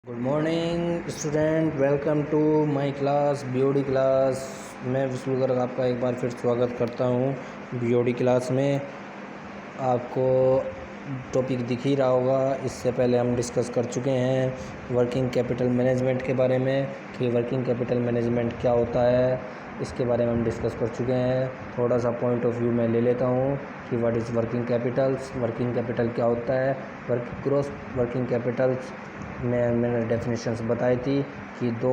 Good morning student, welcome to my class BOD class. मैं विष्णु गर्ग आपका एक बार फिर स्वागत करता हूँ बीओडी क्लास में। आपको टॉपिक दिख ही रहा होगा, इससे पहले हम डिस्कस कर चुके हैं वर्किंग कैपिटल मैनेजमेंट के बारे में कि वर्किंग कैपिटल मैनेजमेंट क्या होता है, इसके बारे में हम डिस्कस कर चुके हैं। थोड़ा सा पॉइंट ऑफ व्यू मैं ले लेता हूँ कि what is working Capitals, working capital क्या होता है। ग्रॉस वर्किंग कैपिटल्स में मैंने डेफिनेशंस बताई थी कि दो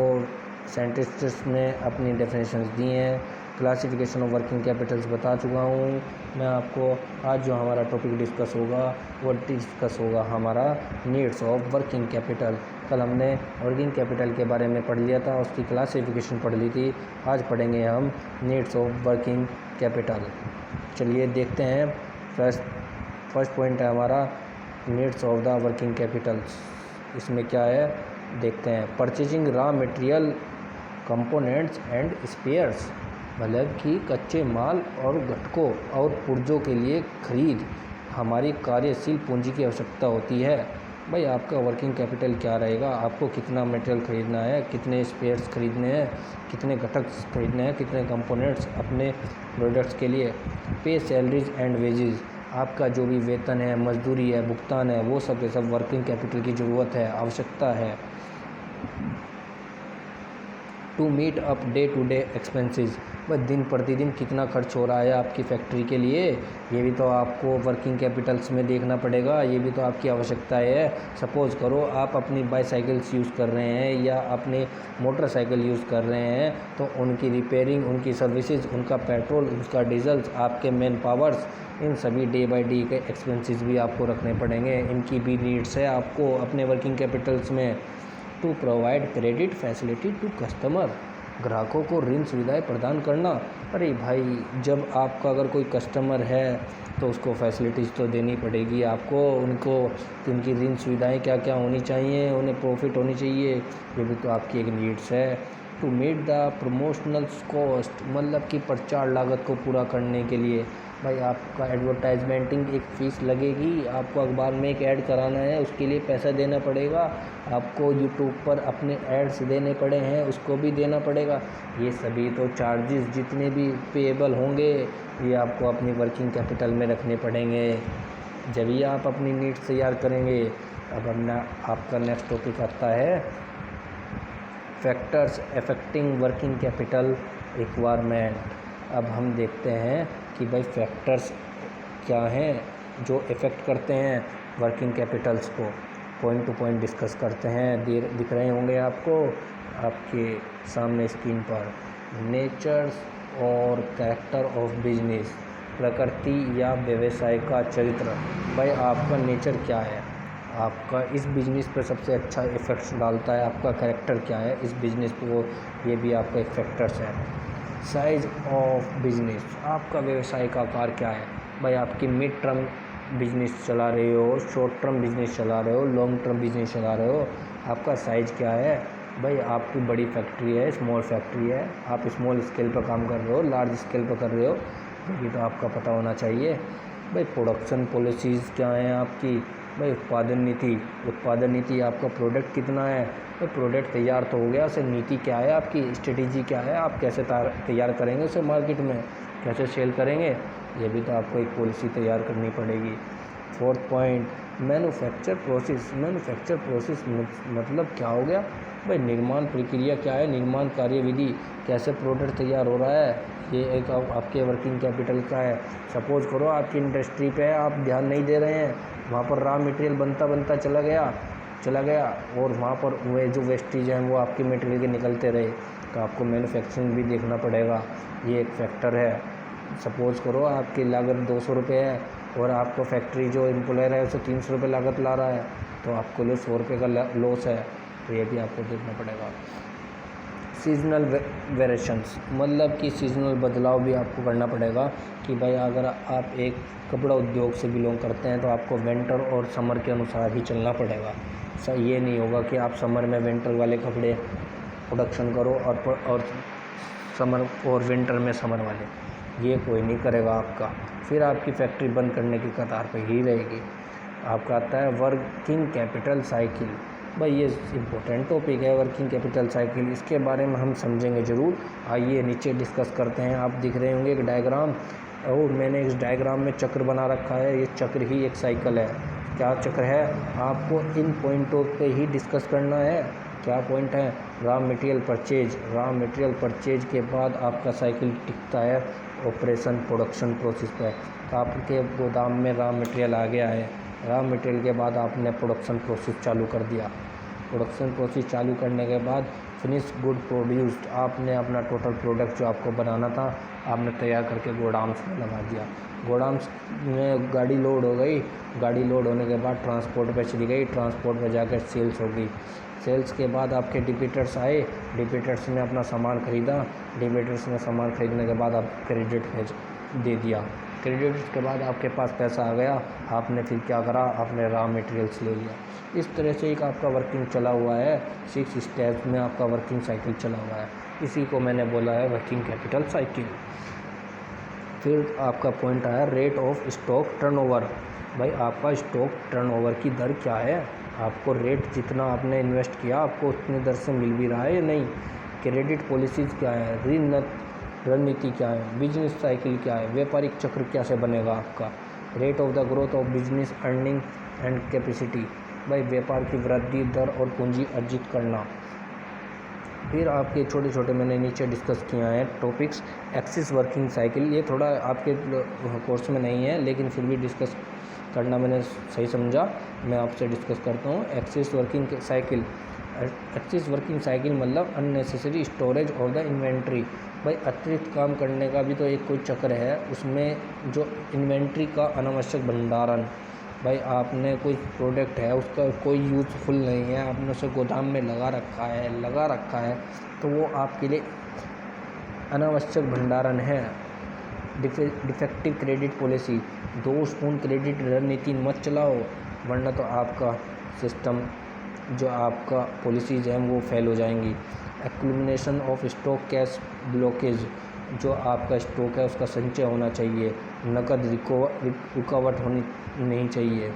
साइंटिस्ट्स ने अपनी डेफिनेशंस दी हैं। क्लासिफिकेशन ऑफ वर्किंग कैपिटल्स बता चुका हूँ मैं आपको। आज जो हमारा टॉपिक डिस्कस होगा वो डिस्कस होगा हमारा नीड्स ऑफ वर्किंग कैपिटल। कल हमने वर्किंग कैपिटल के बारे में पढ़ लिया था, उसकी क्लासिफिकेशन पढ़ ली थी। आज पढ़ेंगे हम नीड्स ऑफ वर्किंग कैपिटल। चलिए देखते हैं। फर्स्ट पॉइंट है हमारा needs of the working Capitals. इसमें क्या है देखते हैं। Purchasing raw material components and spheres, मतलब कि कच्चे माल और घटकों और पुर्जों के लिए खरीद हमारी कार्यशील पूंजी की आवश्यकता होती है। भाई आपका वर्किंग कैपिटल क्या रहेगा, आपको कितना मटेरियल खरीदना है, कितने स्पेयर्स खरीदने हैं, कितने घटक खरीदने हैं, कितने कंपोनेंट्स अपने प्रोडक्ट्स के लिए। पे सैलरीज एंड वेजेस, आपका जो भी वेतन है, मजदूरी है, भुगतान है, वो सब के सब वर्किंग कैपिटल की ज़रूरत है, आवश्यकता है। To meet up day to day expenses, बस दिन प्रतिदिन कितना खर्च हो रहा है आपकी फैक्ट्री के लिए, ये भी तो आपको वर्किंग कैपिटल्स में देखना पड़ेगा। ये भी तो आपकी आवश्यकता है। सपोज़ करो आप अपनी बाईसाइकिल्स यूज़ कर रहे हैं या अपने मोटरसाइकिल यूज़ कर रहे हैं, तो उनकी रिपेयरिंग, उनकी सर्विसेज, उनका पेट्रोल, उसका डीजल, आपके मैन पावर्स, इन सभी डे बाय डे के एक्सपेंसेस भी आपको रखने पड़ेंगे। इनकी भी नीड्स है आपको अपने वर्किंग कैपिटल्स में। To provide credit facility to customer, ग्राहकों को ऋण सुविधाएं प्रदान करना। अरे भाई, जब आपका अगर कोई कस्टमर है तो उसको फैसिलिटीज़ तो देनी पड़ेगी आपको। उनको उनकी ऋण सुविधाएं क्या क्या होनी चाहिए, उन्हें प्रॉफिट होनी चाहिए, ये भी तो आपकी एक नीड्स है। To meet the promotional cost, मतलब कि प्रचार लागत को पूरा करने के लिए। भाई आपका एडवर्टाइजमेंटिंग एक फ़ीस लगेगी, आपको अखबार में एक ऐड कराना है, उसके लिए पैसा देना पड़ेगा। आपको यूट्यूब पर अपने एड्स देने पड़े हैं, उसको भी देना पड़ेगा। ये सभी तो चार्जेस जितने भी पेएबल होंगे ये आपको अपनी वर्किंग कैपिटल में रखने पड़ेंगे, जब ही आप अपनी नीड्स तैयार करेंगे। अब अपना आपका नेक्स्ट टॉपिक आता है factors affecting working capital requirement. अब हम देखते हैं कि भाई फैक्टर्स क्या हैं जो इफ़ेक्ट करते हैं वर्किंग कैपिटल्स को। पॉइंट टू पॉइंट डिस्कस करते हैं। दिख रहे होंगे आपको आपके सामने स्क्रीन पर। नेचर्स और कैरेक्टर ऑफ बिजनेस, प्रकृति या व्यवसाय का चरित्र। भाई आपका नेचर क्या है, आपका इस बिज़नेस पर सबसे अच्छा इफ़ेक्ट्स डालता है, आपका कैरेक्टर क्या है इस बिज़नेस को, ये भी आपका एक फैक्टर्स है। साइज़ ऑफ बिजनेस, आपका व्यवसाय का आकार क्या है। भाई आपकी मिड टर्म बिजनेस चला रहे हो, शॉर्ट टर्म बिजनेस चला रहे हो, लॉन्ग टर्म बिजनेस चला रहे हो, आपका साइज़ क्या है। भाई आपकी बड़ी फैक्ट्री है, स्मॉल फैक्ट्री है, आप स्मॉल स्केल पर काम कर रहे हो, लार्ज स्केल पर कर रहे हो, ये तो आपका पता होना चाहिए। भाई प्रोडक्शन पॉलिसीज़ क्या हैं आपकी। भाई उत्पादन नीति आपका प्रोडक्ट कितना है। तो प्रोडक्ट तैयार तो हो गया, उसे नीति क्या है आपकी, स्ट्रेटेजी क्या है, आप कैसे तैयार करेंगे उसे, मार्केट में कैसे सेल करेंगे, ये भी तो आपको एक पॉलिसी तैयार करनी पड़ेगी। फोर्थ पॉइंट मैन्युफैक्चर प्रोसेस मतलब क्या हो गया। भाई निर्माण प्रक्रिया क्या है, निर्माण कार्यविधि, कैसे प्रोडक्ट तैयार हो रहा है, ये एक आपके वर्किंग कैपिटल का है। सपोज़ करो आपकी इंडस्ट्री पे आप ध्यान नहीं दे रहे हैं, वहाँ पर रॉ मटेरियल बनता चला गया और वहाँ पर वे जो वेस्टेज हैं वो आपके मटेरियल के निकलते रहे, तो आपको मैन्युफैक्चरिंग भी देखना पड़ेगा, ये एक फैक्टर है। सपोज़ करो आपकी लागत 200 रुपये है और आपको फैक्ट्री जो एम्प्लॉयर है उसे 300 रुपये लागत ला रहा है, तो आपको 100 रुपये का लॉस है, तो ये भी आपको देखना पड़ेगा। सीजनल वेरिएशंस, मतलब कि सीजनल बदलाव भी आपको करना पड़ेगा कि भाई अगर आप एक कपड़ा उद्योग से बिलोंग करते हैं तो आपको विंटर और समर के अनुसार ही चलना पड़ेगा। ये नहीं होगा कि आप समर में विंटर वाले कपड़े प्रोडक्शन करो और समर और विंटर में समर वाले, ये कोई नहीं करेगा आपका, फिर आपकी फैक्ट्री बंद करने की कतार पर ही रहेगी। आपका आता है वर्किंग कैपिटल साइकिल। भाई ये इम्पोर्टेंट टॉपिक है वर्किंग कैपिटल साइकिल, इसके बारे में हम समझेंगे ज़रूर। आइए नीचे डिस्कस करते हैं। आप दिख रहे होंगे एक डायग्राम, और मैंने इस डायग्राम में चक्र बना रखा है। ये चक्र ही एक साइकिल है। क्या चक्र है, आपको इन पॉइंटों पे ही डिस्कस करना है। क्या पॉइंट है, raw material purchase. Raw material purchase के बाद आपका साइकिल टिकता है ऑपरेशन प्रोडक्शन प्रोसेस पे। आपके गोदाम में रॉ मटेरियल आ गया है, रॉ मटेरियल के बाद आपने प्रोडक्शन प्रोसेस चालू कर दिया। प्रोडक्शन प्रोसेस चालू करने के बाद फिनिश गुड प्रोड्यूस्ड, आपने अपना टोटल प्रोडक्ट जो आपको बनाना था आपने तैयार करके गोडाउन्स में लगा दिया। गोडाउन्स में गाड़ी लोड हो गई, गाड़ी लोड होने के बाद ट्रांसपोर्ट पे चली गई, ट्रांसपोर्ट पे जाकर सेल्स हो गई। सेल्स के बाद आपके डिबिटर्स आए, डिबिटर्स ने अपना सामान ख़रीदा, डिबिटर्स ने सामान ख़रीदने के बाद आप क्रेडिट भेज दे दिया। क्रेडिट्स के बाद आपके पास पैसा आ गया, आपने फिर क्या करा, आपने रॉ मटेरियल्स ले लिया। इस तरह से एक आपका वर्किंग चला हुआ है, 6 स्टेप्स में आपका वर्किंग साइकिल चला हुआ है। इसी को मैंने बोला है वर्किंग कैपिटल साइकिल। फिर आपका पॉइंट आया रेट ऑफ स्टॉक टर्नओवर। भाई आपका स्टॉक टर्नओवर की दर क्या है, आपको रेट जितना आपने इन्वेस्ट किया आपको उतनी दर से मिल भी रहा है या नहीं। क्रेडिट पॉलिसीज़ क्या है, रणनीति क्या है, बिजनेस साइकिल क्या है, व्यापारिक चक्र कैसे बनेगा आपका। Rate of the growth of business earning and capacity, भाई व्यापार की वृद्धि दर और पूंजी अर्जित करना। फिर आपके छोटे छोटे मैंने नीचे डिस्कस किया है टॉपिक्स। एक्सिस वर्किंग साइकिल, ये थोड़ा आपके कोर्स में नहीं है लेकिन फिर भी डिस्कस करना मैंने सही समझा, मैं आपसे डिस्कस करता हूँ। Excess working cycle, excess working cycle मतलब unnecessary storage of the inventory. भाई अतिरिक्त काम करने का भी तो एक कोई चक्र है, उसमें जो इन्वेंट्री का अनावश्यक भंडारण। भाई आपने कोई प्रोडक्ट है उसका कोई यूज़फुल नहीं है, आपने उसे गोदाम में लगा रखा है तो वो आपके लिए अनावश्यक भंडारण है। डिफेक्टिव क्रेडिट पॉलिसी, दोषपूर्ण क्रेडिट रणनीति मत चलाओ, वरना तो आपका सिस्टम जो आपका पॉलिसीज़ हैं वो फेल हो जाएंगी। Accumulation of stock cash blockage, जो आपका स्टॉक है उसका संचय होना चाहिए, नकद रुकावट होनी नहीं चाहिए।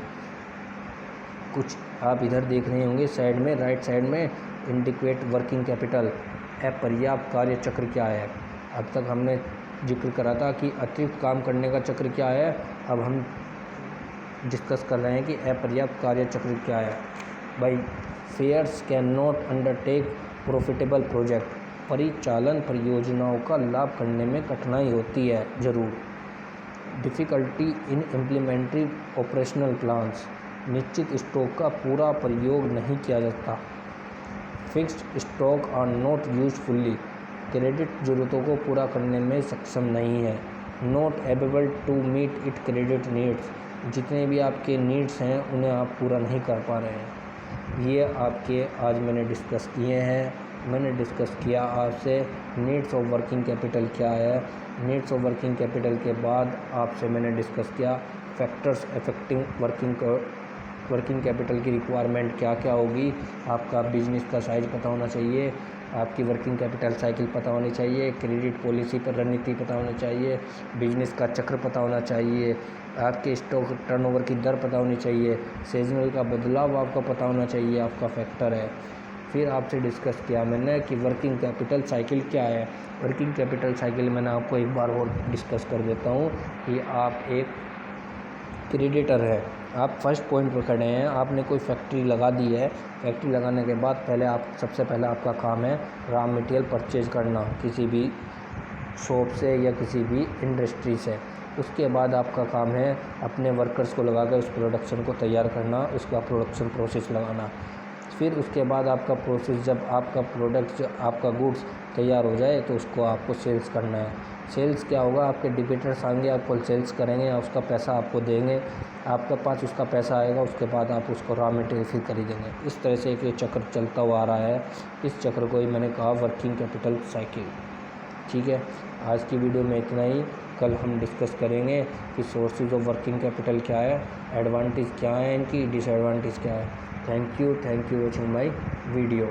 कुछ आप इधर देख रहे होंगे साइड में, राइट साइड में, इनडिक्वेट वर्किंग कैपिटल, अपर्याप्त कार्य चक्र क्या है। अब तक हमने जिक्र करा था कि अतिरिक्त काम करने का चक्र क्या है, अब हम डिस्कस कर रहे हैं कि अपर्याप्त कार्य चक्र क्या है। भाई fairs can not undertake profitable project, परिचालन परियोजनाओं का लाभ करने में कठिनाई होती है ज़रूर। Difficulty in implementary operational plans, निश्चित स्टॉक का पूरा प्रयोग नहीं किया जाता। Fixed stock are not used fully, credit ज़रूरतों को पूरा करने में सक्षम नहीं है। Not able to meet it credit needs, जितने भी आपके नीड्स हैं उन्हें आप पूरा नहीं कर पा रहे हैं। ये आपके आज मैंने डिस्कस किए हैं। मैंने डिस्कस किया आपसे नीड्स ऑफ वर्किंग कैपिटल क्या है। नीड्स ऑफ वर्किंग कैपिटल के बाद आपसे मैंने डिस्कस किया फैक्टर्स अफेक्टिंग वर्किंग कैपिटल की रिक्वायरमेंट क्या क्या होगी। आपका बिजनेस का साइज पता होना चाहिए, आपकी वर्किंग कैपिटल साइकिल पता होनी चाहिए, क्रेडिट पॉलिसी पर रणनीति पता होनी चाहिए, बिजनेस का चक्र पता होना चाहिए, आपके स्टॉक टर्नओवर की दर पता होनी चाहिए, सीजनल का बदलाव आपको पता होना चाहिए, आपका फैक्टर है। फिर आपसे डिस्कस किया मैंने कि वर्किंग कैपिटल साइकिल क्या है। वर्किंग कैपिटल साइकिल मैंने आपको एक बार और डिस्कस कर देता हूँ कि आप एक क्रेडिटर है, आप फर्स्ट पॉइंट पर खड़े हैं, आपने कोई फैक्ट्री लगा दी है। फैक्ट्री लगाने के बाद सबसे पहले आपका काम है रॉ मटेरियल परचेज करना किसी भी शॉप से या किसी भी इंडस्ट्री से। उसके बाद आपका काम है अपने वर्कर्स को लगा कर उस प्रोडक्शन को तैयार करना, उसका प्रोडक्शन प्रोसेस लगाना। फिर उसके बाद आपका प्रोसेस, जब आपका प्रोडक्ट आपका गुड्स तैयार हो जाए तो उसको आपको सेल्स करना है। सेल्स क्या होगा, आपके डिबिटर्स आएंगे, आपको सेल्स करेंगे, उसका पैसा आपको देंगे, आपके पास उसका पैसा आएगा, उसके बाद आप उसको रॉ मटेरियल फिर खरीदेंगे। इस तरह से एक ये चक्र चलता हुआ आ रहा है। इस चक्र को ही मैंने कहा वर्किंग कैपिटल साइकिल। ठीक है, आज की वीडियो में इतना ही। कल हम डिस्कस करेंगे कि सोर्सेज ऑफ वर्किंग कैपिटल क्या है, एडवांटेज क्या है इनकी, डिसएडवांटेज क्या है। Thank you watching my video.